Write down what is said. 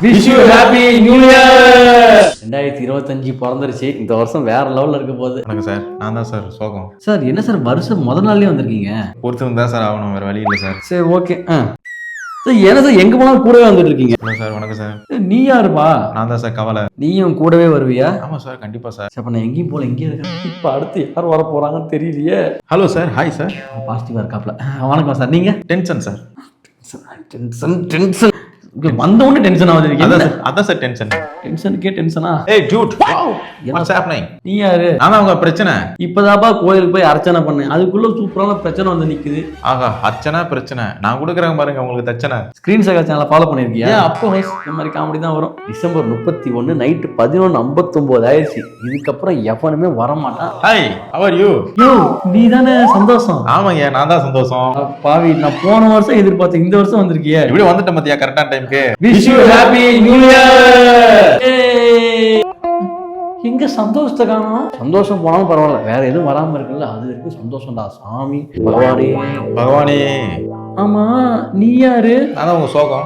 Wish you happy new year. 2025 பிறந்துருச்சு. இந்த வருஷம் வேற லெவல்ல இருக்க போகுது. வணக்கம் சார், நான் தான் சார் சோகம். சார் என்ன சார் வருஷம் முதல் நாள்லயே வந்திருக்கீங்க? பொறுத்து தான் சார் ஆகணும், வேற வழி இல்லை சார். சரி ஓகே. சார் என்ன சார் எங்க போனாலும் கூடவே வந்துட்டு இருக்கீங்க? ஹலோ சார், வணக்கம் சார். நீ யாருப்பா? நான் தான் சார் கவலை. நீயும் கூடவே வருவியா? ஆமாம் சார், கண்டிப்பாக சார். அப்ப நான் எங்கேயும் போல இங்கே இருக்கேன். இப்ப அடுத்து யார் வர போறாங்கன்னு தெரியலையே. Hello sir, hi sir. பாசிட்டிவா இருக்காப்ல. வணக்கம் சார். நீங்க? Tension sir. டென்ஷன் டென்ஷன் வந்த உடனே டென்ஷன் ஆகுது. அதான் சார் டென்ஷன். டென்ஷனுக்கே டென்ஷனா? ஏய் ஜூட், வாவ், வாட்ஸ் ஹேப்பனிங்? நீ யாரு? நான் உங்க பிரச்சனை. இப்பதாப்பா கோயிலுக்கு போய் அர்ச்சனை பண்ணேன், அதுக்குள்ள சூப்பரான பிரச்சனை வந்து நிக்குது. ஆகா, அர்ச்சனை பிரச்சனை. நான் கொடுக்குறேன் பாருங்க உங்களுக்கு தச்சனை. ஸ்கிரீன் சேகர் சேனலை ஃபாலோ பண்ணிருக்கியா? அப்போ இந்த மாதிரி காமெடி தான் வரும். டிசம்பர் 31 நைட்டு 11:59 ஆயிடுச்சு. இதுக்கப்புறம் எவனுமே வரமாட்டான். Hi, how are you? Yo, நீ தானே சந்தோஷம்? ஆமாங்க, நான் தான் சந்தோஷம். பாவி, நான் போன வருஷம் எதிர்பார்த்தேன், இந்த வருஷம் வந்திருக்கியே. இப்படி வந்துட்டேன் மத்தியா, கரெக்டான டைம்க்கு. Wish you happy new year. எங்க சந்தோஷத்தை காணோம்? சந்தோஷம் போனாலும் பரவாயில்ல, வேற எதுவும் வராம இருக்குல்ல, அது வரைக்கும் சந்தோஷம்டா. சாமி பகவானே. பகவானே. ஆமா, நீ யாரு? நான் தான் உங்க சோகம்.